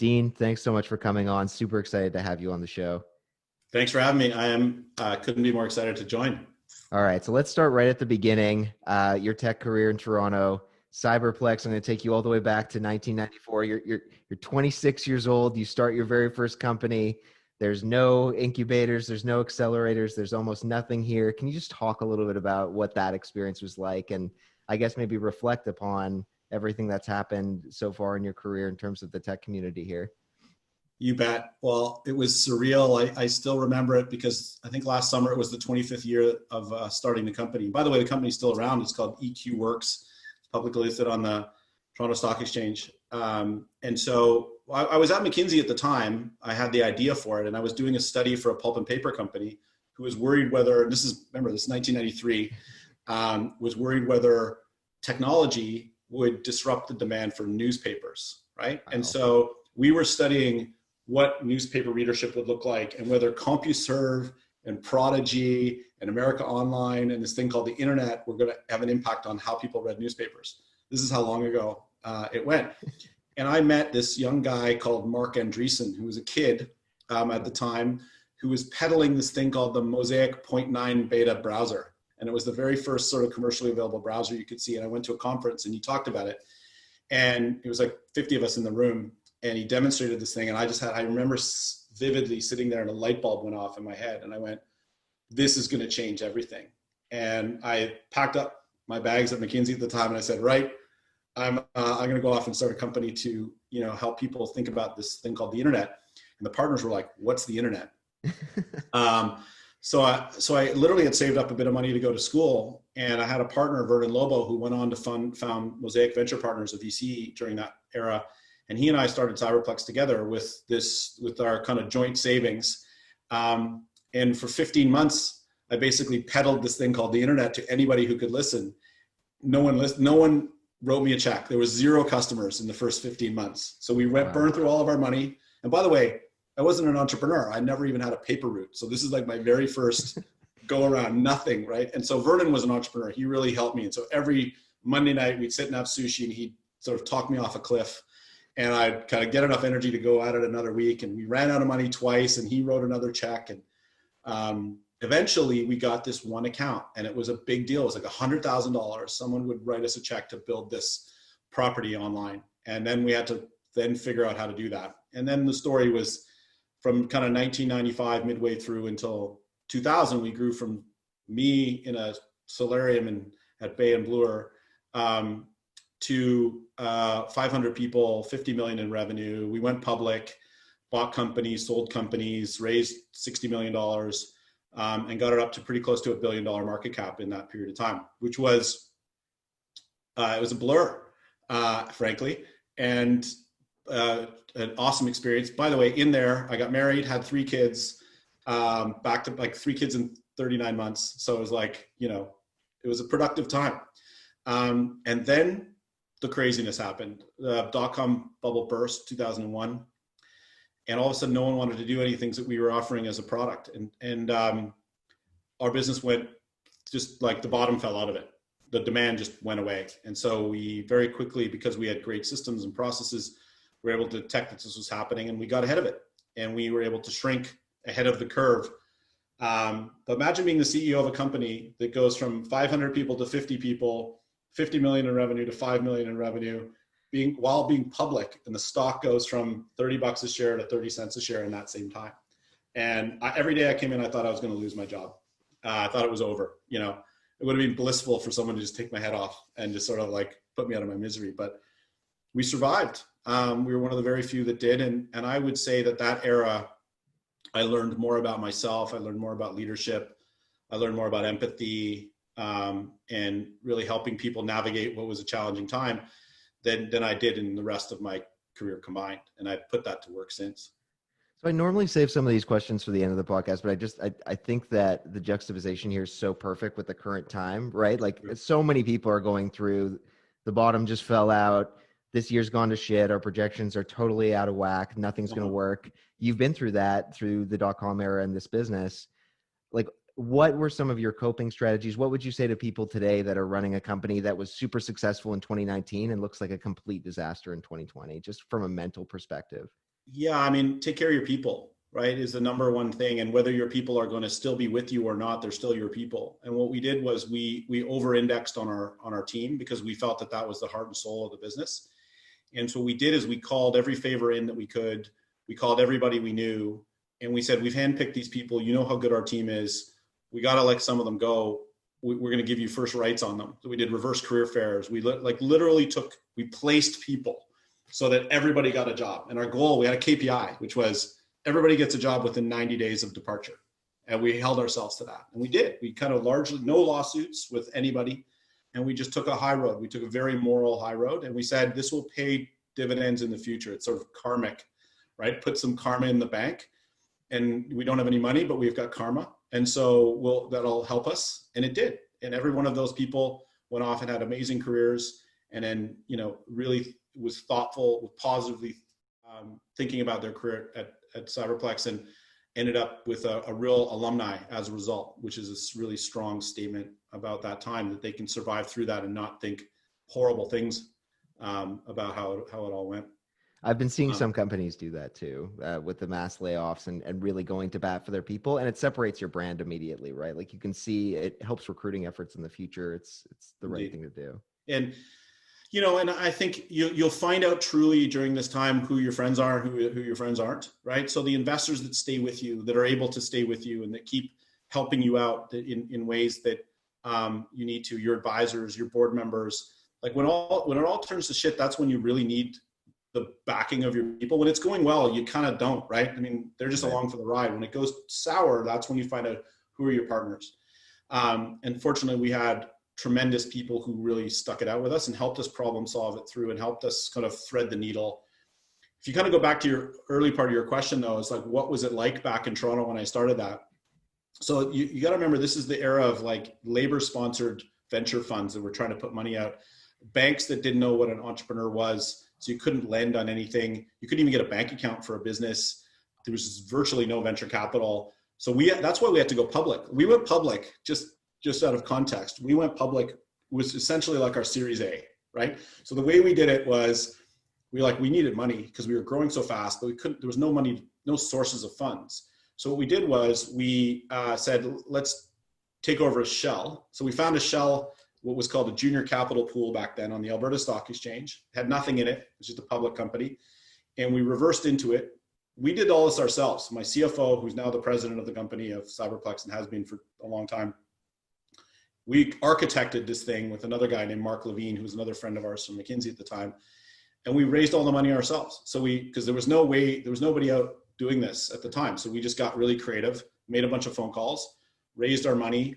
Dean, thanks so much for coming on. Super excited to have you on the show. Thanks for having me. Couldn't be more excited to join. All right, so let's start right at the beginning. Your tech career in Toronto, Cyberplex. I'm going to take you all the way back to 1994. You're 26 years old. You start your very first company. There's no incubators. There's no accelerators. There's almost nothing here. Can you just talk a little bit about what that experience was like, and I guess maybe reflect upon everything that's happened so far in your career in terms of the tech community here? You bet. Well, it was surreal. I still remember it because I think last summer it was the 25th year of starting the company. By the way, the company's still around. It's called EQ Works. It's publicly listed on the Toronto Stock Exchange. And so I was at McKinsey at the time. I had the idea for it, and I was doing a study for a pulp and paper company who was worried whether, this is 1993, was worried whether technology would disrupt the demand for newspapers, right? Wow. And so we were studying what newspaper readership would look like and whether CompuServe and Prodigy and America Online and this thing called the internet were going to have an impact on how people read newspapers. This is how long ago it went. And I met this young guy called Mark Andreessen, who was a kid at the time, who was peddling this thing called the Mosaic 0.9 beta browser. And it was the very first sort of commercially available browser you could see. And I went to a conference and he talked about it. And it was like 50 of us in the room. And he demonstrated this thing. And I remember vividly sitting there and a light bulb went off in my head. And I went, this is going to change everything. And I packed up my bags at McKinsey at the time. And I said, right, I'm going to go off and start a company to, help people think about this thing called the internet. And the partners were like, what's the internet? So I literally had saved up a bit of money to go to school. And I had a partner, Vernon Lobo, who went on to found Mosaic Venture Partners, a VC during that era. And he and I started Cyberplex together with our kind of joint savings. And for 15 months, I basically peddled this thing called the internet to anybody who could listen. No one wrote me a check. There was 0 customers in the first 15 months. So we burned through all of our money. And by the way, I wasn't an entrepreneur. I never even had a paper route. So this is like my very first go around, nothing, right? And so Vernon was an entrepreneur. He really helped me. And so every Monday night we'd sit and have sushi and he'd sort of talk me off a cliff. And I'd kind of get enough energy to go at it another week. And we ran out of money twice and he wrote another check. And eventually we got this one account and it was a big deal. It was like $100,000. Someone would write us a check to build this property online. And then we had to then figure out how to do that. And then the story was from kind of 1995 midway through until 2000, we grew from me in a solarium at Bay and Bloor to 500 people, 50 million in revenue. We went public, bought companies, sold companies, raised $60 million, and got it up to pretty close to $1 billion market cap in that period of time, which was, it was a blur, frankly, and an awesome experience. By the way, in there, I got married, had 3 kids, back to like 3 kids in 39 months. So it was like, it was a productive time. And then the craziness happened. The dot-com bubble burst, 2001. And all of a sudden, no one wanted to do any things that we were offering as a product. And our business went just like the bottom fell out of it. The demand just went away. And so we very quickly, because we had great systems and processes, were able to detect that this was happening and we got ahead of it. And we were able to shrink ahead of the curve. But imagine being the CEO of a company that goes from 500 people to 50 people, 50 million in revenue to 5 million in revenue, while being public, and the stock goes from $30 a share to 30 cents a share in that same time. And every day I came in, I thought I was going to lose my job. I thought it was over. It would have been blissful for someone to just take my head off and just sort of like put me out of my misery. But we survived. We were one of the very few that did. And I would say that era, I learned more about myself. I learned more about leadership. I learned more about empathy, and really helping people navigate what was a challenging time than I did in the rest of my career combined. And I put that to work since. So I normally save some of these questions for the end of the podcast, but I think that the juxtaposition here is so perfect with the current time, right? Like so many people are going through, the bottom just fell out. This year's gone to shit. Our projections are totally out of whack. Nothing's going to work. You've been through that through the dot-com era in this business. Like, what were some of your coping strategies? What would you say to people today that are running a company that was super successful in 2019 and looks like a complete disaster in 2020, just from a mental perspective? Yeah, I mean, take care of your people, right, is the number one thing. And whether your people are going to still be with you or not, they're still your people. And what we did was we over-indexed on our team because we felt that that was the heart and soul of the business. And so what we did is we called every favor in that we could. We called everybody we knew, and we said, we've handpicked these people. You know how good our team is. We got to let some of them go. We're going to give you first rights on them. So we did reverse career fairs. We literally we placed people so that everybody got a job. And our goal, we had a KPI, which was everybody gets a job within 90 days of departure. And we held ourselves to that. And we did. We kind of largely, no lawsuits with anybody. And we just took a high road. We took a very moral high road. And we said, this will pay dividends in the future. It's sort of karmic, right? Put some karma in the bank. And we don't have any money, but we've got karma. And so that'll help us. And it did. And every one of those people went off and had amazing careers. And then, really was thoughtful, positively thinking about their career at Cyberplex, and ended up with a real alumni as a result, which is a really strong statement about that time, that they can survive through that and not think horrible things about how it all went. I've been seeing some companies do that too, with the mass layoffs and really going to bat for their people, and it separates your brand immediately, right? Like you can see it helps recruiting efforts in the future. It's the right thing to do. And and I think you'll find out truly during this time who your friends are, who your friends aren't, right? So the investors that stay with you, that are able to stay with you, and that keep helping you out in ways that you need to, your advisors, your board members, like when it all turns to shit, that's when you really need the backing of your people. When it's going well, you kind of don't, right? I mean, they're just along for the ride. When it goes sour, that's when you find out who are your partners. And fortunately, we had tremendous people who really stuck it out with us and helped us problem solve it through and helped us kind of thread the needle. If you kind of go back to your early part of your question, though, it's like, what was it like back in Toronto when I started that? So you got to remember, this is the era of like labor-sponsored venture funds that were trying to put money out, banks that didn't know what an entrepreneur was. So you couldn't lend on anything. You couldn't even get a bank account for a business. There was virtually no venture capital. So that's why we had to go public. We went public just out of context. We went public, was essentially like our Series A, right? So the way we did it was we needed money because we were growing so fast, but there was no money, no sources of funds. So what we did was we said, let's take over a shell. So we found a shell, what was called a junior capital pool back then on the Alberta Stock Exchange. It had nothing in it. It was just a public company. And we reversed into it. We did all this ourselves. My CFO, who's now the president of the company of Cyberplex and has been for a long time, we architected this thing with another guy named Mark Levine, who was another friend of ours from McKinsey at the time. And we raised all the money ourselves. So because there was nobody out doing this at the time. So we just got really creative, made a bunch of phone calls, raised our money,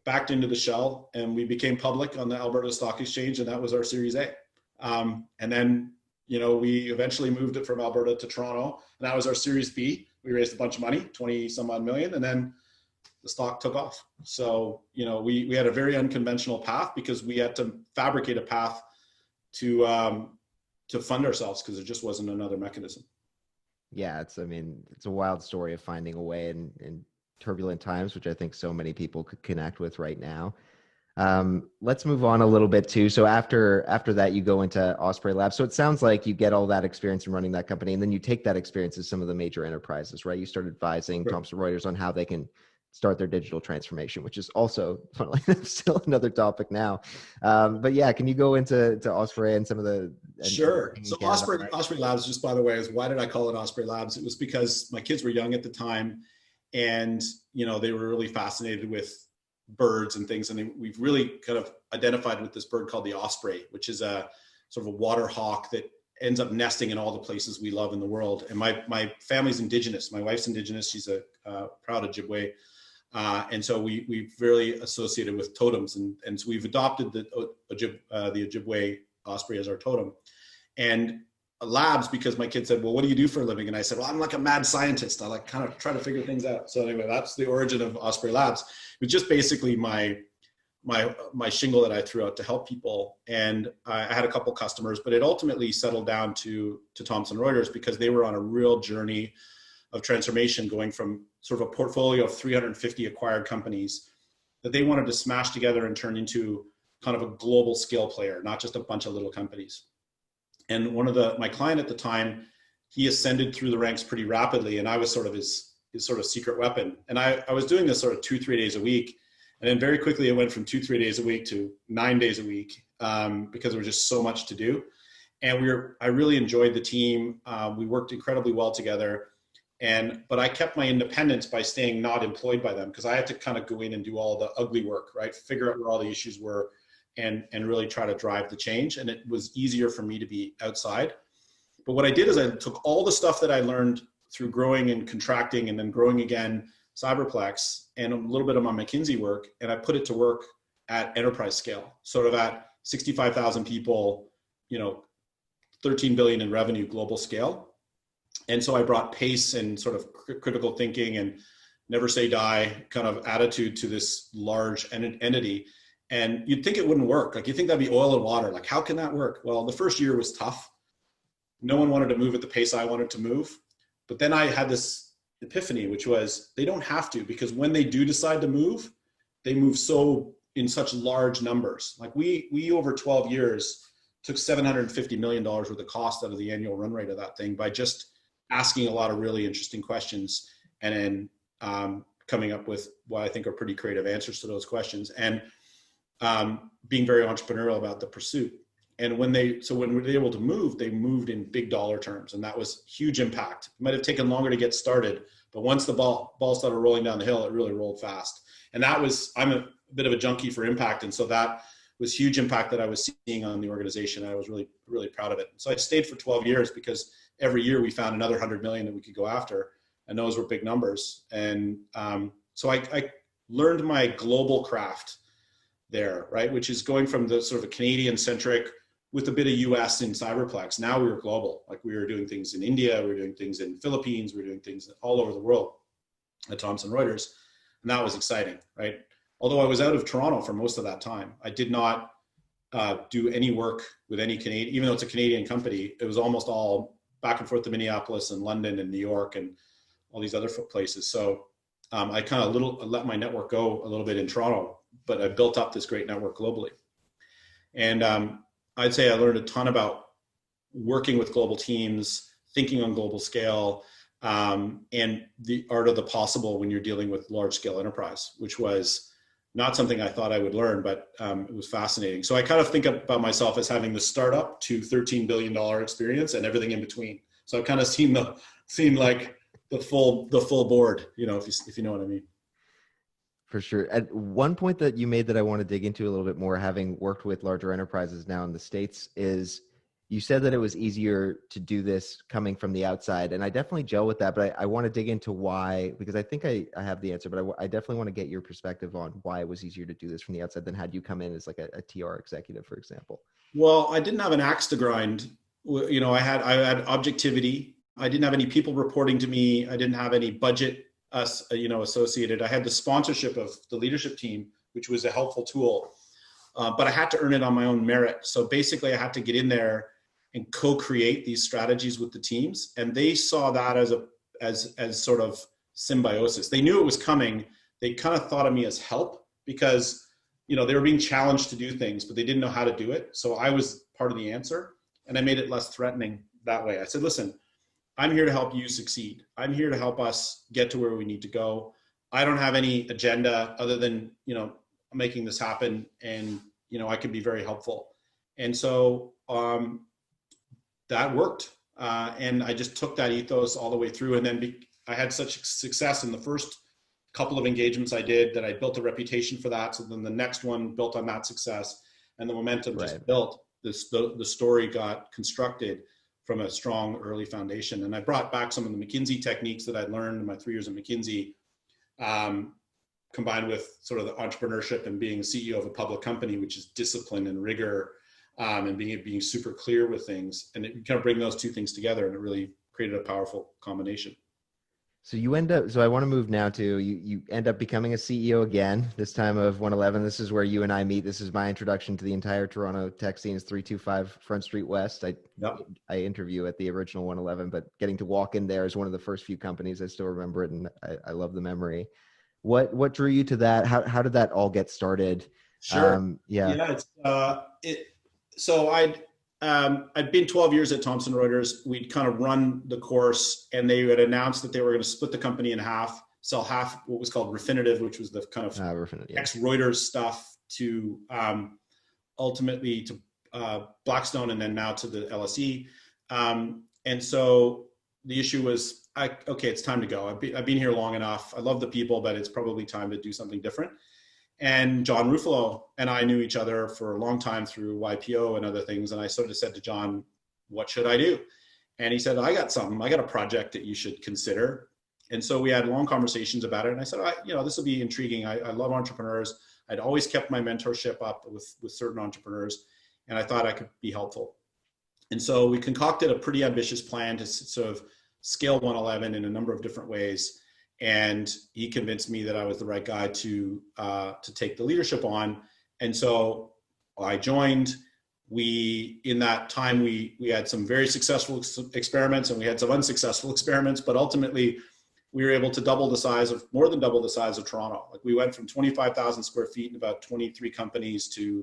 backed into the shell, and we became public on the Alberta Stock Exchange, and that was our Series A. And then, we eventually moved it from Alberta to Toronto, and that was our Series B. We raised a bunch of money, 20 some odd million, and then the stock took off. So, we had a very unconventional path because we had to fabricate a path to fund ourselves because there just wasn't another mechanism. Yeah, it's a wild story of finding a way in turbulent times, which I think so many people could connect with right now. Let's move on a little bit too. So after that, you go into Osprey Labs. So it sounds like you get all that experience in running that company, and then you take that experience to some of the major enterprises, right? You start advising Thomson Reuters on how they can start their digital transformation, which is also still another topic now. But yeah, can you go into Osprey and some of the... Sure. So Osprey Labs, just by the way, is why did I call it Osprey Labs? It was because my kids were young at the time, and they were really fascinated with birds and things, and we've really kind of identified with this bird called the osprey, which is a sort of a water hawk that ends up nesting in all the places we love in the world. And my family's indigenous. My wife's indigenous. She's a proud Ojibwe. And so we've really associated with totems, and so we've adopted the Ojibwe osprey as our totem. And labs, because my kid said, well, what do you do for a living? And I said, well, I'm like a mad scientist. I kind of try to figure things out. So anyway, that's the origin of Osprey Labs. It was just basically my shingle that I threw out to help people. And I had a couple customers, but it ultimately settled down to Thomson Reuters because they were on a real journey of transformation, going from sort of a portfolio of 350 acquired companies that they wanted to smash together and turn into kind of a global scale player, not just a bunch of little companies. And my client at the time he ascended through the ranks pretty rapidly, and I was sort of his sort of secret weapon. And I was doing this sort of 2-3 days a week. And then very quickly it went from 2-3 days a week to 9 days a week, because there was just so much to do. And I really enjoyed the team. We worked incredibly well together. But I kept my independence by staying not employed by them, because I had to kind of go in and do all the ugly work, right? Figure out where all the issues were and really try to drive the change. And it was easier for me to be outside. But what I did is I took all the stuff that I learned through growing and contracting and then growing again, Cyberplex, and a little bit of my McKinsey work, and I put it to work at enterprise scale, sort of at 65,000 people, 13 billion in revenue, global scale. And so I brought pace and sort of critical thinking and never say die kind of attitude to this large entity. And you'd think it wouldn't work. Like, you think that'd be oil and water. Like, how can that work? Well, the first year was tough. No one wanted to move at the pace I wanted to move. But then I had this epiphany, which was they don't have to, because when they do decide to move, they move in such large numbers. Like we over 12 years took $750 million worth of cost out of the annual run rate of that thing by just asking a lot of really interesting questions, and then coming up with what I think are pretty creative answers to those questions, and being very entrepreneurial about the pursuit. And when they were able to move, they moved in big dollar terms, and that was huge impact. It might have taken longer to get started, but once the ball started rolling down the hill, it really rolled fast. And I'm a bit of a junkie for impact, and so that was huge impact that I was seeing on the organization. I was really, really proud of it. So I stayed for 12 years because every year we found another 100 million that we could go after, and those were big numbers. And so I learned my global craft there, right? Which is going from the sort of a Canadian-centric with a bit of US in Cyberplex. Now we were global. Like, we were doing things in India, we were doing things in Philippines, we were doing things all over the world at Thomson Reuters. And that was exciting, right? Although I was out of Toronto for most of that time. I did not do any work with any Canadian, even though it's a Canadian company. It was almost all back and forth to Minneapolis and London and New York and all these other places. So I kind of let my network go a little bit in Toronto, but I built up this great network globally. And I'd say I learned a ton about working with global teams, thinking on global scale, and the art of the possible when you're dealing with large scale enterprise, which was not something I thought I would learn, but it was fascinating. So I kind of think about myself as having the startup to $13 billion experience and everything in between. So I've kind of seen like the full board, if you know what I mean. For sure. At one point that you made that I want to dig into a little bit more, having worked with larger enterprises now in the States, is you said that it was easier to do this coming from the outside. And I definitely gel with that, but I want to dig into why, because I think I have the answer, but I definitely want to get your perspective on why it was easier to do this from the outside than had you come in as like a TR executive, for example. Well, I didn't have an axe to grind. I had objectivity. I didn't have any people reporting to me. I didn't have any budget associated. I had the sponsorship of the leadership team, which was a helpful tool, but I had to earn it on my own merit. So basically I had to get in there and co-create these strategies with the teams. And they saw that as sort of symbiosis. They knew it was coming. They kind of thought of me as help because, they were being challenged to do things, but they didn't know how to do it. So I was part of the answer, and I made it less threatening that way. I said, listen, I'm here to help you succeed. I'm here to help us get to where we need to go. I don't have any agenda other than, making this happen. And, I could be very helpful. And so that worked. And I just took that ethos all the way through. And then I had such success in the first couple of engagements I did that I built a reputation for that. So then the next one built on that success, and the momentum just built. The story got constructed from a strong early foundation. And I brought back some of the McKinsey techniques that I'd learned in my 3 years at McKinsey, combined with sort of the entrepreneurship and being CEO of a public company, which is discipline and rigor, and being super clear with things. And it kind of bring those two things together, and it really created a powerful combination. So I want to move now to, you end up becoming a CEO again, this time of OneEleven. This is where you and I meet. This is my introduction to the entire Toronto tech scene. Is 325 Front Street West. I interview at the original OneEleven, but getting to walk in there is one of the first few companies. I still remember it, and I love the memory. What drew you to that? How did that all get started? Sure. So I'd been 12 years at Thomson Reuters. We'd kind of run the course, and they had announced that they were going to split the company in half, sell half what was called Refinitiv, which was the kind of ex-Reuters stuff, to ultimately to Blackstone, and then now to the LSE. And so the issue was, okay, it's time to go. I've been here long enough. I love the people, but it's probably time to do something different. And John Ruffalo and I knew each other for a long time through YPO and other things. And I sort of said to John, what should I do? And he said, I got a project that you should consider. And so we had long conversations about it. And I said, this will be intriguing. I love entrepreneurs. I'd always kept my mentorship up with certain entrepreneurs, and I thought I could be helpful. And so we concocted a pretty ambitious plan to sort of scale OneEleven in a number of different ways. And he convinced me that I was the right guy to take the leadership on. And so I joined. In that time, we had some very successful experiments, and we had some unsuccessful experiments, but ultimately we were able to more than double the size of Toronto. Like, we went from 25,000 square feet and about 23 companies to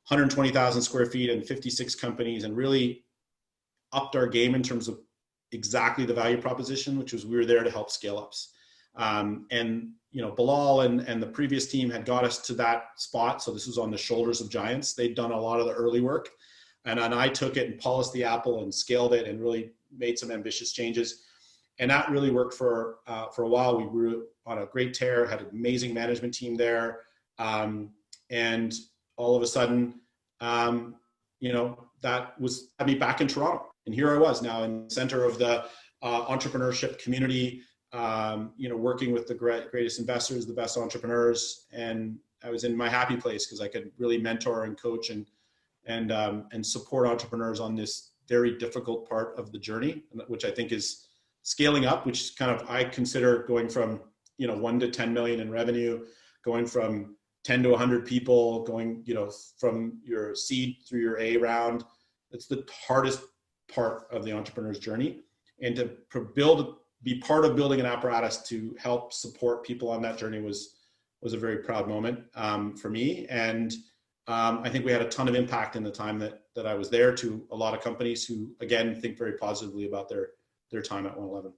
120,000 square feet and 56 companies, and really upped our game in terms of exactly the value proposition, which was we were there to help scale ups. And Bilal and the previous team had got us to that spot. So this was on the shoulders of giants. They'd done a lot of the early work, and I took it and polished the apple and scaled it and really made some ambitious changes. And that really worked for a while. We grew on a great tear, had an amazing management team there. And all of a sudden, that had me back in Toronto. And here I was now in the center of the entrepreneurship community, working with the greatest investors, the best entrepreneurs. And I was in my happy place because I could really mentor and coach and support entrepreneurs on this very difficult part of the journey, which I think is scaling up, which kind of I consider going from 1 to 10 million in revenue, going from 10 to 100 people, going from your seed through your A round. It's the hardest part of the entrepreneur's journey, and to be part of building an apparatus to help support people on that journey was a very proud moment for me. And I think we had a ton of impact in the time that I was there to a lot of companies who, again, think very positively about their time at OneEleven.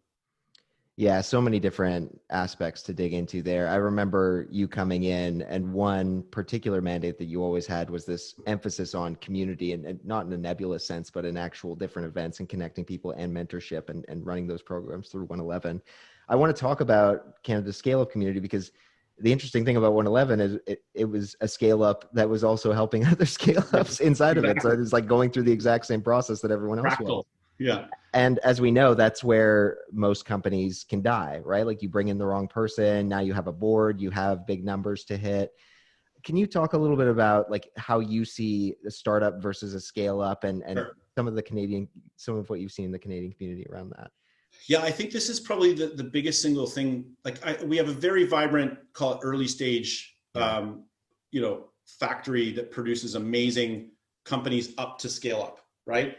Yeah, so many different aspects to dig into there. I remember you coming in, and one particular mandate that you always had was this emphasis on community, and not in a nebulous sense, but in actual different events and connecting people and mentorship and running those programs through OneEleven. I want to talk about Canada's scale-up community, because the interesting thing about OneEleven is it was a scale-up that was also helping other scale-ups inside of it. So it's like going through the exact same process that everyone else was. Yeah. And as we know, that's where most companies can die, right? Like, you bring in the wrong person. Now you have a board, you have big numbers to hit. Can you talk a little bit about like how you see a startup versus a scale up, and Sure. some of what you've seen in the Canadian community around that? Yeah, I think this is probably the biggest single thing. Like, we have a very vibrant, call it early stage, factory that produces amazing companies up to scale up, right?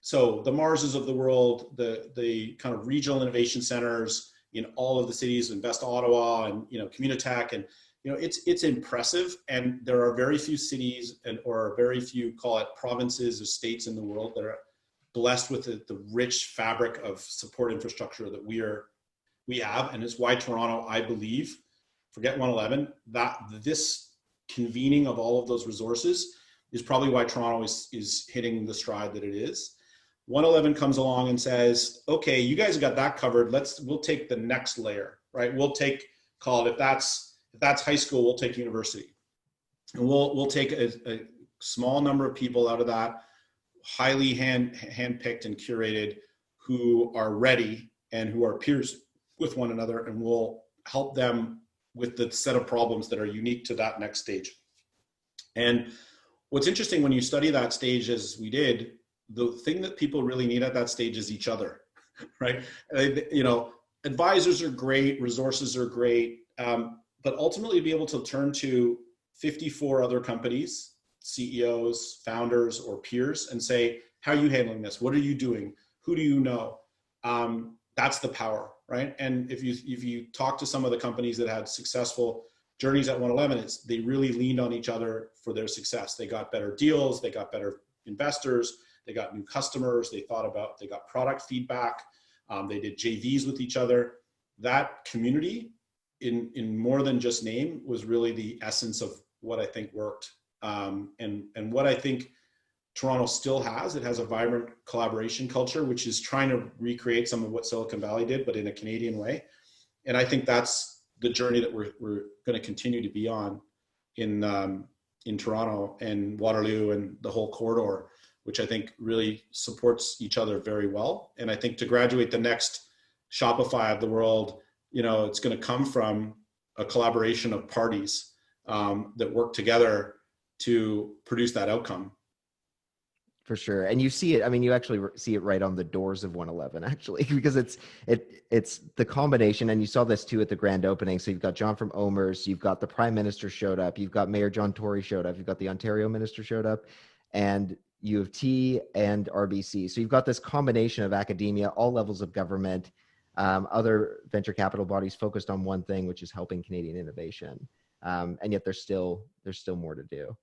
So the Marses of the world, the kind of regional innovation centers in all of the cities, Invest Ottawa and Communitech, and it's impressive. And there are very few cities or very few, call it provinces or states in the world that are blessed with the rich fabric of support infrastructure that we have. And it's why Toronto, I believe, forget OneEleven, that this convening of all of those resources is probably why Toronto is hitting the stride that it is. OneEleven comes along and says, okay, you guys got that covered. We'll take the next layer, right? We'll call it, if that's high school, we'll take university. And we'll take a small number of people out of that, highly handpicked and curated, who are ready and who are peers with one another, and we'll help them with the set of problems that are unique to that next stage. And what's interesting when you study that stage, as we did, the thing that people really need at that stage is each other, right? Advisors are great, resources are great, but ultimately be able to turn to 54 other companies, CEOs, founders, or peers, and say, how are you handling this? What are you doing? Who do you know? That's the power, right? And if you talk to some of the companies that had successful journeys at OneEleven, they really leaned on each other for their success. They got better deals, they got better investors, they got new customers, they got product feedback, they did JVs with each other. That community in more than just name was really the essence of what I think worked. And what I think Toronto still has, it has a vibrant collaboration culture, which is trying to recreate some of what Silicon Valley did, but in a Canadian way. And I think that's the journey that we're going to continue to be on in Toronto and Waterloo and the whole corridor, which I think really supports each other very well. And I think to graduate the next Shopify of the world, it's going to come from a collaboration of parties that work together to produce that outcome. For sure. And you see it, I mean, you actually see it right on the doors of OneEleven, actually, because it's the combination. And you saw this too at the grand opening. So you've got John from OMERS, you've got the Prime Minister showed up, you've got Mayor John Tory showed up, you've got the Ontario Minister showed up, and U of T and RBC. So you've got this combination of academia, all levels of government, other venture capital bodies focused on one thing, which is helping Canadian innovation. And yet there's still more to do.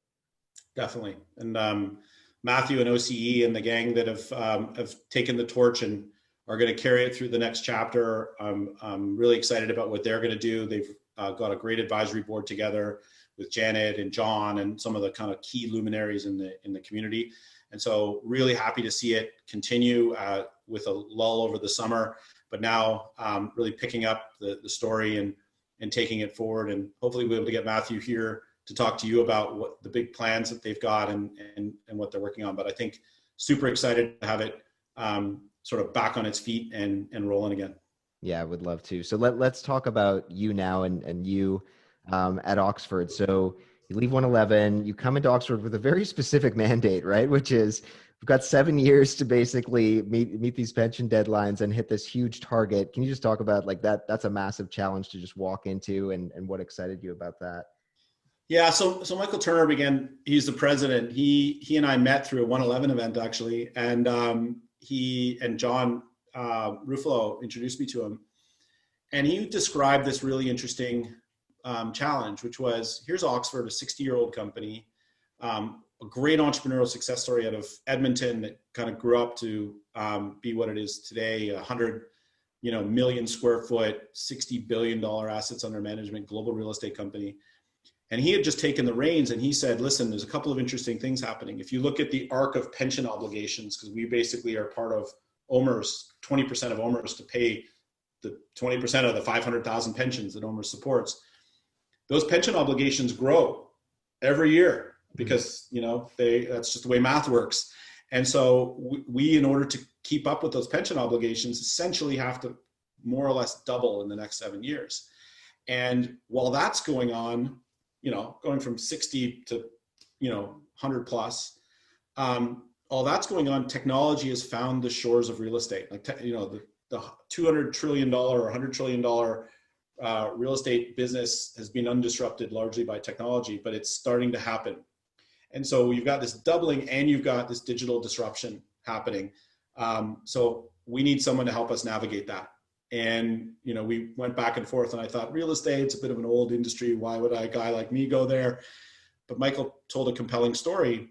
Definitely. And Matthew and OCE and the gang that have taken the torch and are going to carry it through the next chapter. I'm really excited about what they're going to do. They've got a great advisory board together with Janet and John and some of the kind of key luminaries in the community. And so really happy to see it continue with a lull over the summer, but now really picking up the story and taking it forward. And hopefully we'll be able to get Matthew here to talk to you about what the big plans that they've got and what they're working on. But I think super excited to have it sort of back on its feet and rolling again. Yeah, I would love to. So let's talk about you now and you at Oxford. So you leave OneEleven, you come into Oxford with a very specific mandate, right? Which is we've got 7 years to basically meet these pension deadlines and hit this huge target. Can you just talk about like that? That's a massive challenge to just walk into and what excited you about that? Yeah, so Michael Turner he's the president. He and I met through a OneEleven event actually, and he and John Ruffalo introduced me to him. And he described this really interesting challenge, which was, here's Oxford, a 60-year-old company, a great entrepreneurial success story out of Edmonton that kind of grew up to be what it is today, 100 million square foot, $60 billion assets under management, global real estate company. And he had just taken the reins and he said, listen, there's a couple of interesting things happening. If you look at the arc of pension obligations, because we basically are part of OMERS, 20% of OMERS to pay the 20% of the 500,000 pensions that OMERS supports, those pension obligations grow every year because, that's just the way math works. And so we, in order to keep up with those pension obligations, essentially have to more or less double in the next 7 years. And while that's going on, going from 60 to, 100 plus, all that's going on, technology has found the shores of real estate. Like, the $200 trillion or $100 trillion real estate business has been undisrupted largely by technology, but it's starting to happen. And so you've got this doubling and you've got this digital disruption happening. So we need someone to help us navigate that. And, we went back and forth and I thought real estate's a bit of an old industry. Why would a guy like me go there? But Michael told a compelling story.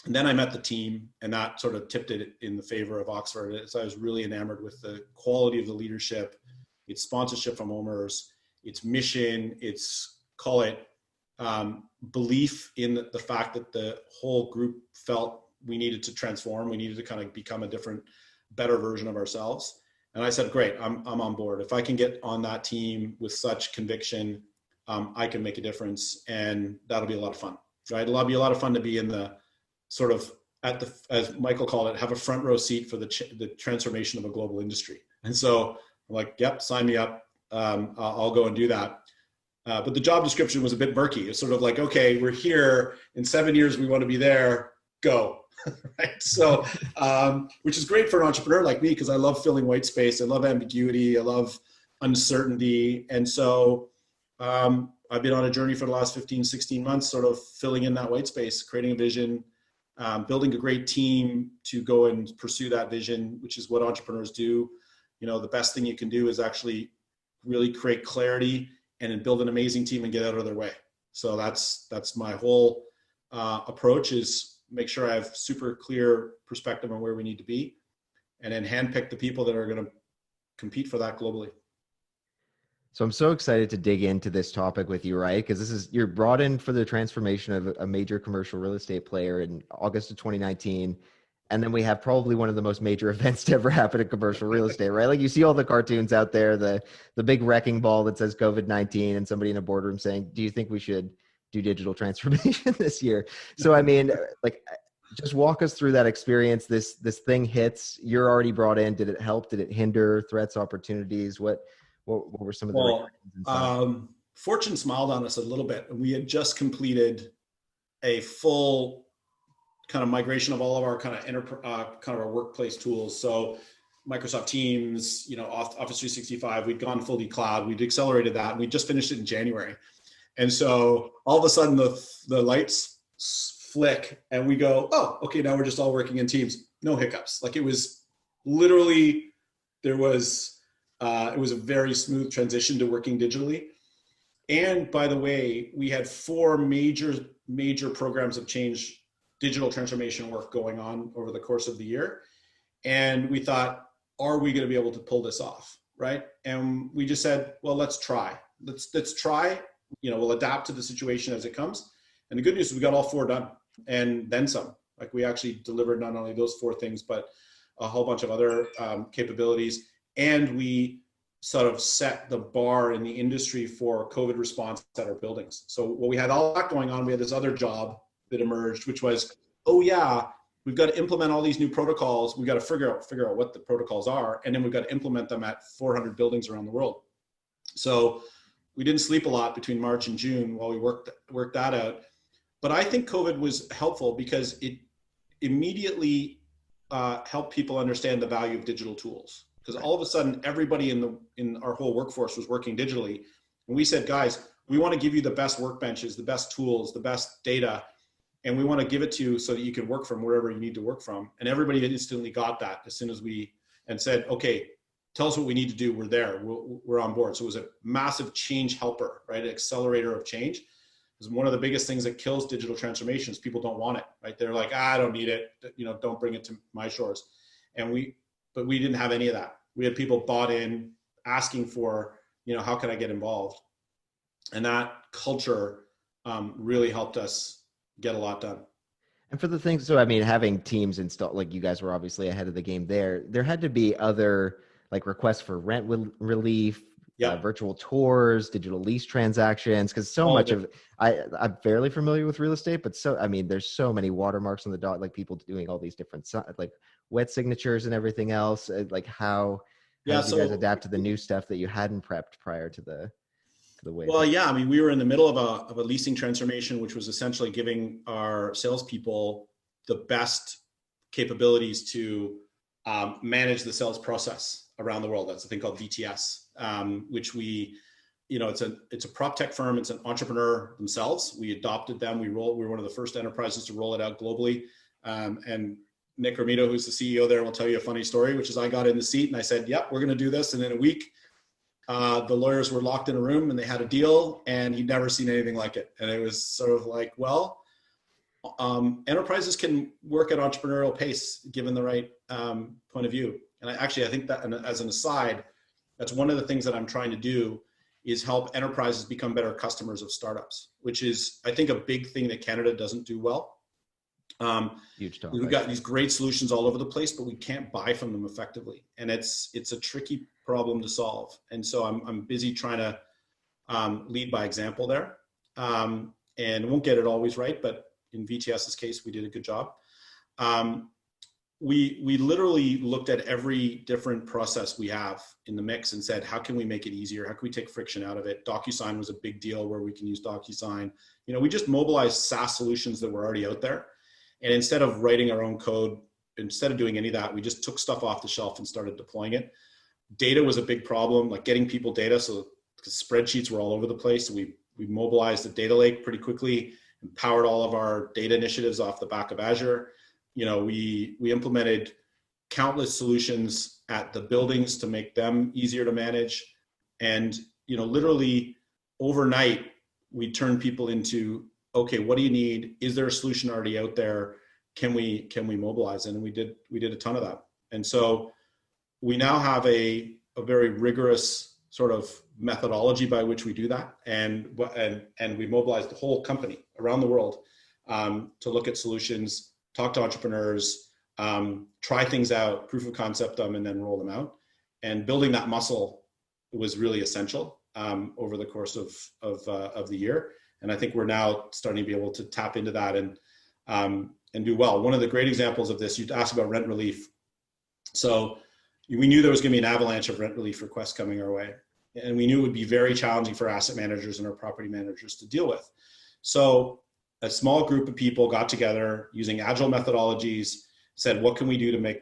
And then I met the team and that sort of tipped it in the favor of Oxford. So I was really enamored with the quality of the leadership, its sponsorship from OMERS, its mission, its belief in the fact that the whole group felt we needed to transform. We needed to kind of become a different, better version of ourselves. And I said, great, I'm on board. If I can get on that team with such conviction, I can make a difference, and that'll be a lot of fun, right? It'll be a lot of fun to be in the sort of as Michael called it, have a front row seat for the transformation of a global industry. And so I'm like, yep, sign me up. I'll go and do that. But the job description was a bit murky. It's sort of like, okay, we're here in 7 years, we want to be there, go. Right. So, which is great for an entrepreneur like me, because I love filling white space. I love ambiguity. I love uncertainty. And so I've been on a journey for the last 15, 16 months, sort of filling in that white space, creating a vision, building a great team to go and pursue that vision, which is what entrepreneurs do. The best thing you can do is actually really create clarity and then build an amazing team and get out of their way. So that's my whole approach is, make sure I have super clear perspective on where we need to be, and then handpick the people that are going to compete for that globally. So I'm so excited to dig into this topic with you, right? Because you're brought in for the transformation of a major commercial real estate player in August of 2019. And then we have probably one of the most major events to ever happen in commercial real estate, right? Like you see all the cartoons out there, the big wrecking ball that says COVID-19 and somebody in a boardroom saying, do you think we should do digital transformation this year? So, I mean, like, just walk us through that experience. This thing hits, you're already brought in. Did it help? Did it hinder? Threats, opportunities? What were some of the Fortune smiled on us a little bit. We had just completed a full kind of migration of all of our kind of our workplace tools. So Microsoft Teams, Office 365, we'd gone fully cloud. We'd accelerated that, and we just finished it in January. And so all of a sudden the lights flick and we go, oh, okay, now we're just all working in Teams. No hiccups. Like it was literally, it was a very smooth transition to working digitally. And by the way, we had 4 major programs of change, digital transformation work going on over the course of the year. And we thought, are we going to be able to pull this off? Right. And we just said, well, let's try. Let's try. We'll adapt to the situation as it comes. And the good news is we got all 4 done and then some. Like we actually delivered not only those 4 things, but a whole bunch of other capabilities. And we sort of set the bar in the industry for COVID response at our buildings. So while we had all that going on, we had this other job that emerged, which was, oh yeah, we've got to implement all these new protocols. We've got to figure out what the protocols are. And then we've got to implement them at 400 buildings around the world. So we didn't sleep a lot between March and June while we worked that out. But I think COVID was helpful because it immediately helped people understand the value of digital tools. Because all of a sudden, everybody in our whole workforce was working digitally. And we said, guys, we want to give you the best workbenches, the best tools, the best data, and we want to give it to you so that you can work from wherever you need to work from. And everybody instantly got that as soon as and said, okay, tell us what we need to do. We're there. We're on board. So it was a massive change helper, right? An accelerator of change. It's one of the biggest things that kills digital transformations. People don't want it, right? They're like, I don't need it. Don't bring it to my shores. But we didn't have any of that. We had people bought in, asking for, how can I get involved? And that culture really helped us get a lot done. And for the things, so I mean, having Teams installed, like you guys were obviously ahead of the game there. There had to be other like requests for rent relief, virtual tours, digital lease transactions, because much of I'm fairly familiar with real estate, but there's so many watermarks on the dot, like people doing all these different like wet signatures and everything else. Like how did you guys adapt to the new stuff that you hadn't prepped prior to the way? Well, yeah, we were in the middle of a leasing transformation, which was essentially giving our salespeople the best capabilities to manage the sales process around the world. That's a thing called VTS, which it's a prop tech firm. It's an entrepreneur themselves. We adopted them. We were one of the first enterprises to roll it out globally. And Nick Romito, who's the CEO there, will tell you a funny story, which is I got in the seat and I said, yep, we're going to do this. And in a week, the lawyers were locked in a room and they had a deal and he'd never seen anything like it. And it was sort of like, well, enterprises can work at entrepreneurial pace given the right point of view. And I think that, and as an aside, that's one of the things that I'm trying to do is help enterprises become better customers of startups, which is, I think, a big thing that Canada doesn't do well. Huge topic. We've got these great solutions all over the place, but we can't buy from them effectively. And it's a tricky problem to solve. And so I'm busy trying to lead by example there. And won't get it always right, but in VTS's case, we did a good job. We literally looked at every different process we have in the mix and said, how can we make it easier? How can we take friction out of it? DocuSign was a big deal where we can use DocuSign. We just mobilized SaaS solutions that were already out there. And instead of writing our own code, instead of doing any of that, we just took stuff off the shelf and started deploying it. Data was a big problem, like getting people data. So because spreadsheets were all over the place. So we mobilized a data lake pretty quickly and powered all of our data initiatives off the back of Azure. We implemented countless solutions at the buildings to make them easier to manage. And, literally overnight, we turned people into, okay, what do you need? Is there a solution already out there? can we mobilize? And we did a ton of that. And so we now have a very rigorous sort of methodology by which we do that. And we mobilized the whole company around the world to look at solutions, talk to entrepreneurs, try things out, proof of concept them, and then roll them out. And building that muscle was really essential over the course of the year. And I think we're now starting to be able to tap into that and do well. One of the great examples of this, you'd asked about rent relief. So we knew there was going to be an avalanche of rent relief requests coming our way. And we knew it would be very challenging for asset managers and our property managers to deal with. So a small group of people got together using agile methodologies, said, what can we do to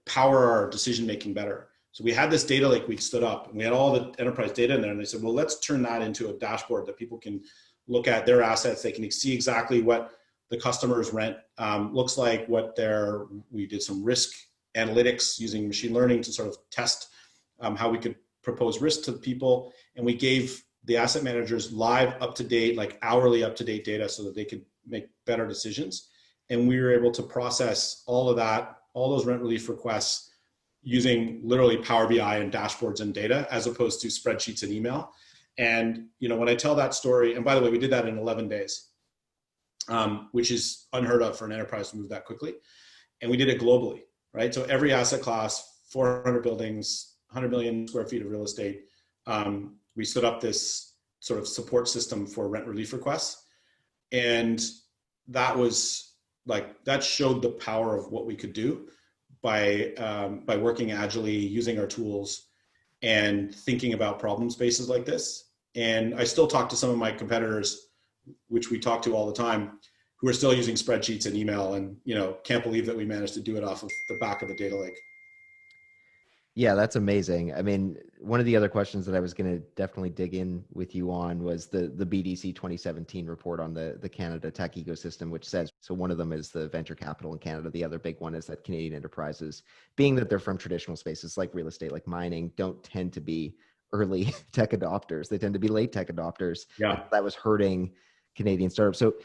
power our decision-making better? So we had this data lake we'd stood up, and we had all the enterprise data in there, and they said, well, let's turn that into a dashboard that people can look at their assets. They can see exactly what the customer's rent looks like, we did some risk analytics using machine learning to sort of test how we could propose risk to people. And we gave the asset managers live up-to-date, like hourly up-to-date data so that they could make better decisions. And we were able to process all of that, all those rent relief requests using literally Power BI and dashboards and data as opposed to spreadsheets and email. And, when I tell that story, and by the way, we did that in 11 days, which is unheard of for an enterprise to move that quickly. And we did it globally, right? So every asset class, 400 buildings, 100 million square feet of real estate, we stood up this sort of support system for rent relief requests. And that showed the power of what we could do by working agilely, using our tools, and thinking about problem spaces like this. And I still talk to some of my competitors, which we talk to all the time, who are still using spreadsheets and email, and can't believe that we managed to do it off of the back of a data lake. Yeah, that's amazing. I mean, one of the other questions that I was going to definitely dig in with you on was the BDC 2017 report on the Canada tech ecosystem, which says, so one of them is the venture capital in Canada. The other big one is that Canadian enterprises, being that they're from traditional spaces like real estate, like mining, don't tend to be early tech adopters. They tend to be late tech adopters. Yeah. That was hurting Canadian startups. So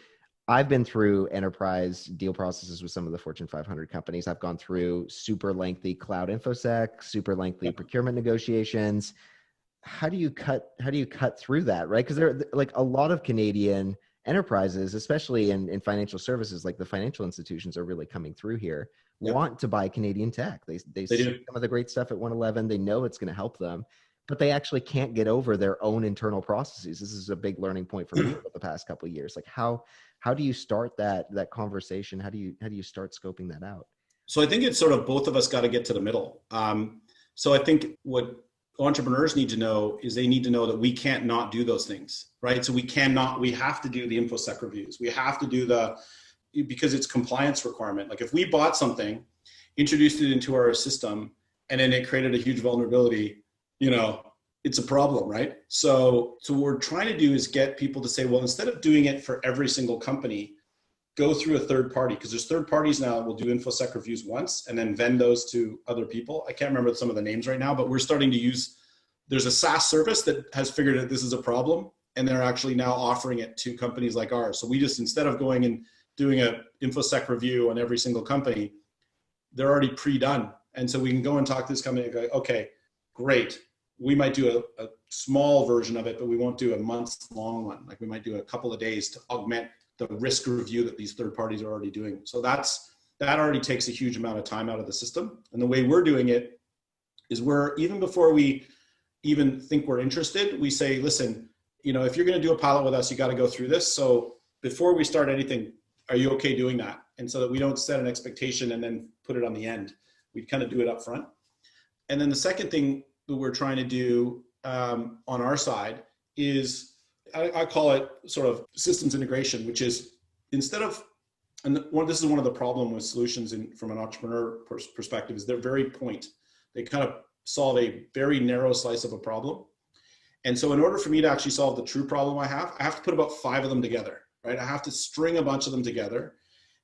I've been through enterprise deal processes with some of the Fortune 500 companies. I've gone through super lengthy cloud infosec, super lengthy procurement negotiations. How do you cut through that, right? Because there are like a lot of Canadian enterprises, especially in financial services, like the financial institutions are really coming through here, want to buy Canadian tech. They see some of the great stuff at OneEleven. They know it's going to help them, but they actually can't get over their own internal processes. This is a big learning point for me over the past couple of years. Like how do you start that conversation? How do you start scoping that out? So I think it's sort of both of us got to get to the middle. So I think what entrepreneurs need to know is they need to know that we can't not do those things, right? So we have to do the InfoSec reviews. We have to do because it's compliance requirement. Like if we bought something, introduced it into our system, and then it created a huge vulnerability, it's a problem, right? So what we're trying to do is get people to say, well, instead of doing it for every single company, go through a third party, because there's third parties now that will do InfoSec reviews once and then vend those to other people. I can't remember some of the names right now, but we're starting to there's a SaaS service that has figured that this is a problem, and they're actually now offering it to companies like ours. So we just, instead of going and doing a InfoSec review on every single company, they're already pre-done. And so we can go and talk to this company and go, okay, great. We might do a small version of it, but we won't do a month-long one. Like we might do a couple of days to augment the risk review that these third parties are already doing. So that already takes a huge amount of time out of the system. And the way we're doing it is even before we even think we're interested, we say, listen, if you're going to do a pilot with us, you got to go through this. So before we start anything, are you okay doing that? And so that we don't set an expectation and then put it on the end. We kind of do it up front. And then the second thing that we're trying to do on our side is, I call it sort of systems integration, which is this is one of the problem with solutions from an entrepreneur perspective, is they're very point. They kind of solve a very narrow slice of a problem. And so in order for me to actually solve the true problem I have to put about 5 of them together, right? I have to string a bunch of them together.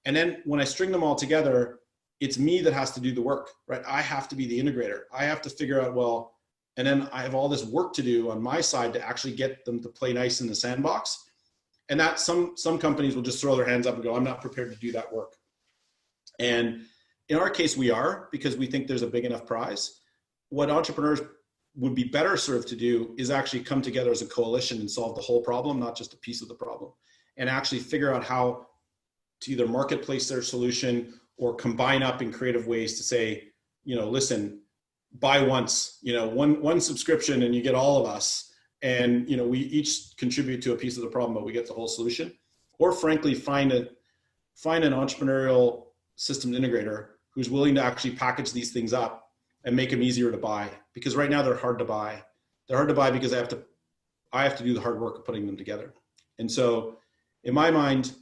And then when I string them all together, it's me that has to do the work, right? I have to be the integrator. I have to figure out, and then I have all this work to do on my side to actually get them to play nice in the sandbox. And that some companies will just throw their hands up and go, I'm not prepared to do that work. And in our case, we are, because we think there's a big enough prize. What entrepreneurs would be better served to do is actually come together as a coalition and solve the whole problem, not just a piece of the problem, and actually figure out how to either marketplace their solution or combine up in creative ways to say, listen, buy once, one subscription and you get all of us. And, we each contribute to a piece of the problem, but we get the whole solution. Or frankly, find an entrepreneurial systems integrator who's willing to actually package these things up and make them easier to buy. Because right now they're hard to buy. They're hard to buy because I have to do the hard work of putting them together. And so in my mind,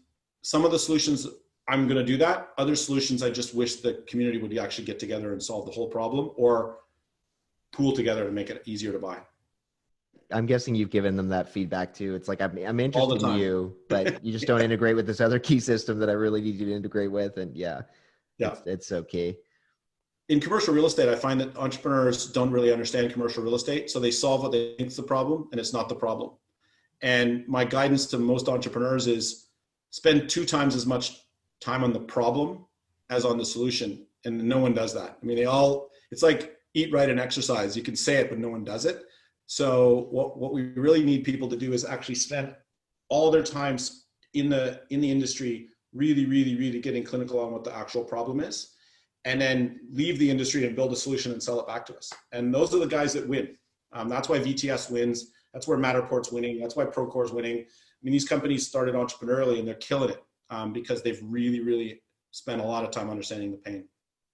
some of the solutions, I'm going to do that. Other solutions, I just wish the community would actually get together and solve the whole problem, or pool together to make it easier to buy. I'm guessing you've given them that feedback too. It's like, I'm interested in you, but you just don't integrate with this other key system that I really need you to integrate with. And it's so key. In commercial real estate, I find that entrepreneurs don't really understand commercial real estate. So they solve what they think is the problem, and it's not the problem. And my guidance to most entrepreneurs is spend 2 times as much time on the problem as on the solution. And no one does that. I mean, it's like eat right and exercise. You can say it, but no one does it. So what we really need people to do is actually spend all their times in the industry really, really, really getting clinical on what the actual problem is, and then leave the industry and build a solution and sell it back to us. And those are the guys that win. That's why VTS wins. That's where Matterport's winning. That's why Procore's winning. I mean, these companies started entrepreneurially and they're killing it because they've really, really spent a lot of time understanding the pain.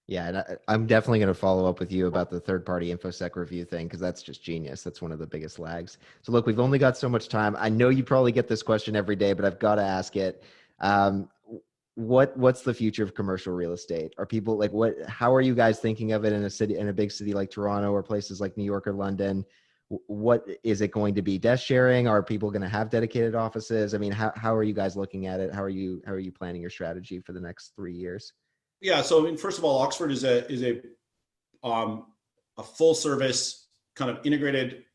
Yeah, and I'm definitely going to follow up with you about the third-party InfoSec review thing, because that's just genius. That's one of the biggest lags. So look, we've only got so much time. I know you probably get this question every day, but I've got to ask it. What's the future of commercial real estate? Are people how are you guys thinking of it in a big city like Toronto or places like New York or London? What is it going to be? Desk sharing? Are people going to have dedicated offices? I mean, how are you guys looking at it? How are you planning your strategy for the next 3 years? Yeah. So, I mean, first of all, Oxford is a full service kind of integrated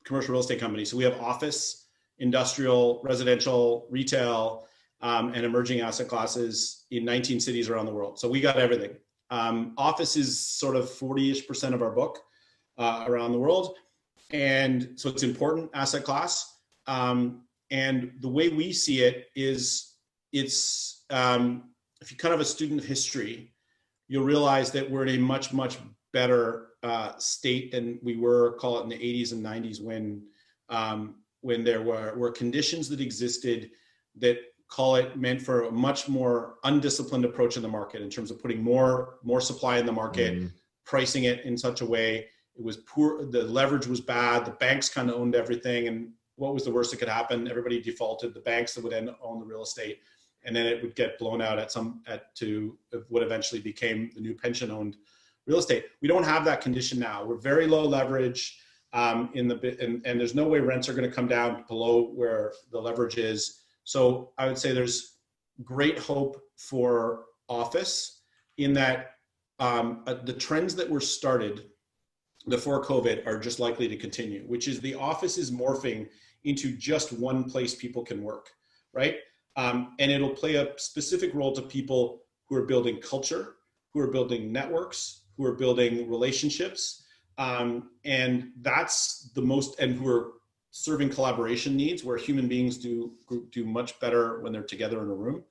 commercial real estate company. So we have office, industrial, residential, retail, and emerging asset classes in 19 cities around the world. So we got everything. Office is sort of 40-ish% of our book around the world. And so it's important asset class. And the way we see it is if you're kind of a student of history, you'll realize that we're in a much, much better state than we were, call it in the 80s and 90s, when there were conditions that existed that meant for a much more undisciplined approach in the market in terms of putting more supply in the market, pricing it in such a way. It was poor. The leverage was bad. The banks kind of owned everything. And what was the worst that could happen? Everybody defaulted. The banks that would then own the real estate. And then it would get blown out to what eventually became the new pension-owned real estate. We don't have that condition now. We're very low leverage, and there's no way rents are going to come down below where the leverage is. So I would say there's great hope for office in that the trends that were started before COVID are just likely to continue, which is the office is morphing into just one place people can work, right? And it'll play a specific role to people who are building culture, who are building networks, who are building relationships. And that's the most, and who are serving collaboration needs where human beings do much better when they're together in a room.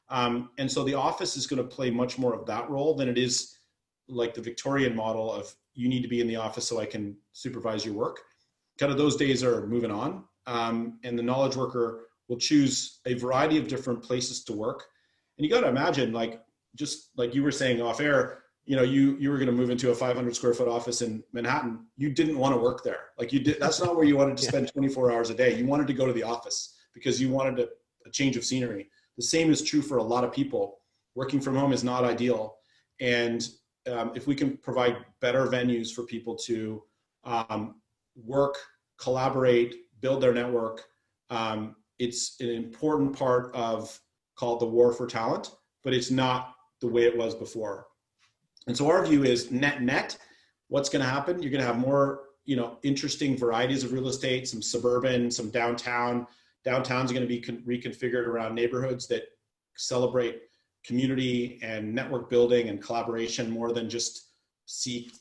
And so the office is going to play much more of that role than it is like the Victorian model of you need to be in the office so I can supervise your work. Kind of those days are moving on. And the knowledge worker will choose a variety of different places to work. And you got to imagine, just like you were saying off air, you were going to move into a 500 square foot office in Manhattan. You didn't want to work there. That's not where you wanted to spend 24 hours a day. You wanted to go to the office because you wanted a change of scenery. The same is true for a lot of people. Working from home is not ideal. And if we can provide better venues for people to work, collaborate, build their network, it's an important part of called the war for talent, but it's not the way it was before. And so our view is net, what's going to happen? You're going to have more, interesting varieties of real estate, some suburban, some downtown. Downtown's going to be reconfigured around neighborhoods that celebrate community and network building and collaboration more than just seas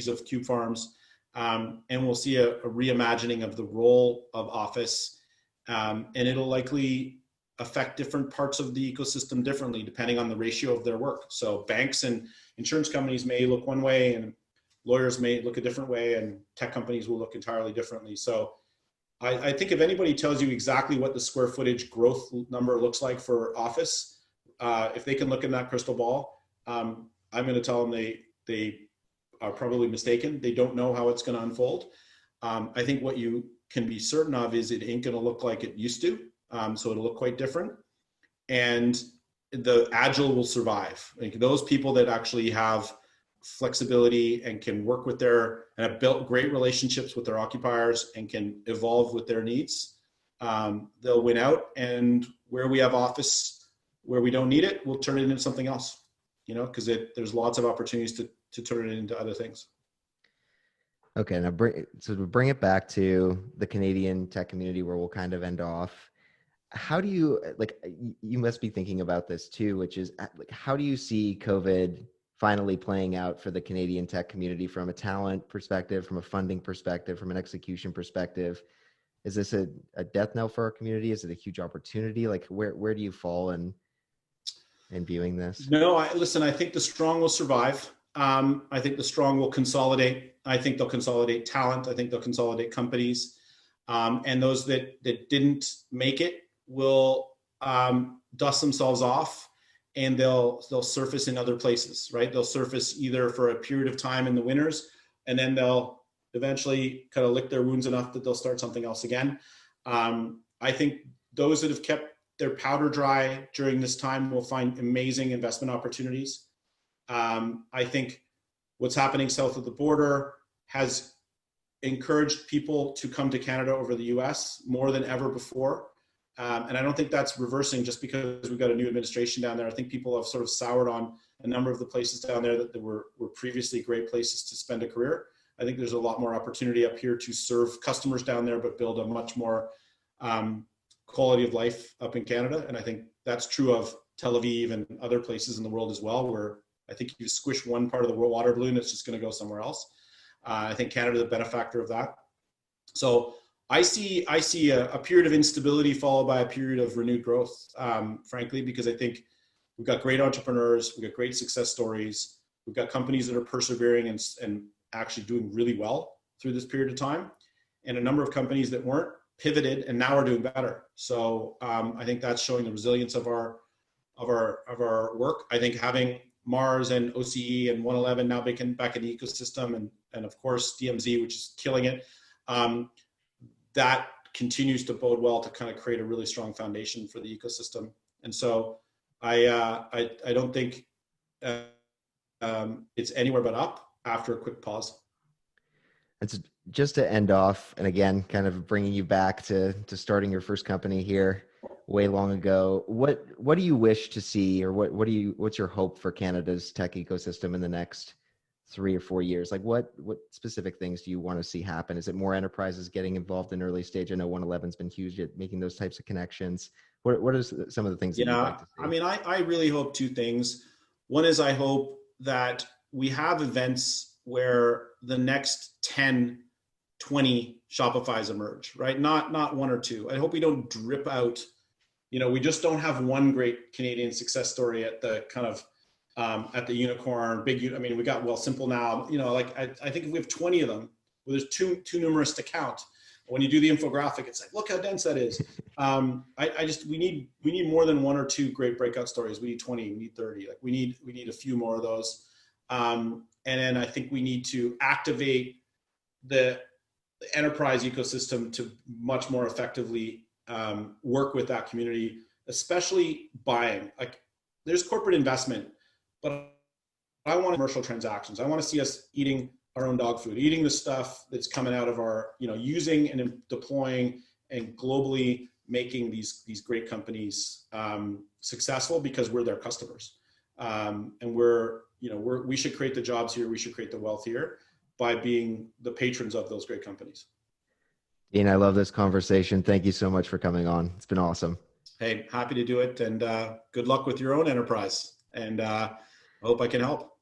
of cube farms. And we'll see a reimagining of the role of office. And it'll likely affect different parts of the ecosystem differently, depending on the ratio of their work. So banks and insurance companies may look one way, and lawyers may look a different way, and tech companies will look entirely differently. So I think if anybody tells you exactly what the square footage growth number looks like for office, if they can look in that crystal ball, I'm going to tell them they are probably mistaken. They don't know how it's going to unfold. I think what you can be certain of is it ain't going to look like it used to. So it'll look quite different. And the agile will survive. Like those people that actually have flexibility and can work with and have built great relationships with their occupiers and can evolve with their needs, they'll win out. And where we have office, where we don't need it, we'll turn it into something else, because there's lots of opportunities to turn it into other things. Okay, now to bring it back to the Canadian tech community where we'll kind of end off. How do you, you must be thinking about this too, which is how do you see COVID finally playing out for the Canadian tech community from a talent perspective, from a funding perspective, from an execution perspective? Is this a death knell for our community? Is it a huge opportunity? Where do you fall in viewing this? No, I think the strong will survive. I think the strong will consolidate. I think they'll consolidate talent. I think they'll consolidate companies. And those that didn't make it will dust themselves off, and they'll surface in other places, right? They'll surface either for a period of time in the winners, and then they'll eventually kind of lick their wounds enough that they'll start something else again. I think those that have kept their powder dry during this time will find amazing investment opportunities. I think what's happening south of the border has encouraged people to come to Canada over the US more than ever before. And I don't think that's reversing just because we've got a new administration down there. I think people have sort of soured on a number of the places down there that were previously great places to spend a career. I think there's a lot more opportunity up here to serve customers down there, but build a much more quality of life up in Canada. And I think that's true of Tel Aviv and other places in the world as well, where I think you squish one part of the water balloon, it's just going to go somewhere else. I think Canada is a benefactor of that. So I see a period of instability followed by a period of renewed growth, frankly, because I think we've got great entrepreneurs, we've got great success stories, we've got companies that are persevering and actually doing really well through this period of time, and a number of companies that weren't pivoted and now are doing better. So I think that's showing the resilience of our work. I think having Mars and OCE and OneEleven now back in the ecosystem, and of course DMZ, which is killing it. That continues to bode well to kind of create a really strong foundation for the ecosystem. And so I don't think it's anywhere but up after a quick pause. It's just to end off, and again, kind of bringing you back to starting your first company here way long ago. What do you wish to see, or what's your hope for Canada's tech ecosystem in the next 3 or 4 years? What specific things do you want to see happen? Is it more enterprises getting involved in early stage? I know OneEleven's been huge at making those types of connections. What are some of the things that you'd like to see? I mean, I really hope two things. One is I hope that we have events where the next 10, 20 Shopifys emerge, right? Not one or two. I hope we don't drip out. We just don't have one great Canadian success story at the kind of at the unicorn, I mean, we got Simple now, I think if we have 20 of them, well, there's too numerous to count. When you do the infographic, it's like, look how dense that is. We need more than one or two great breakout stories. We need 20, we need 30. We need a few more of those. And then I think we need to activate the enterprise ecosystem to much more effectively work with that community, especially buying. There's corporate investment, but I want commercial transactions. I want to see us eating our own dog food, eating the stuff that's coming out of our, using and deploying and globally making these great companies successful because we're their customers. And we should create the jobs here. We should create the wealth here by being the patrons of those great companies. Dean, I love this conversation. Thank you so much for coming on. It's been awesome. hey, happy to do it, and good luck with your own enterprise. And I hope I can help.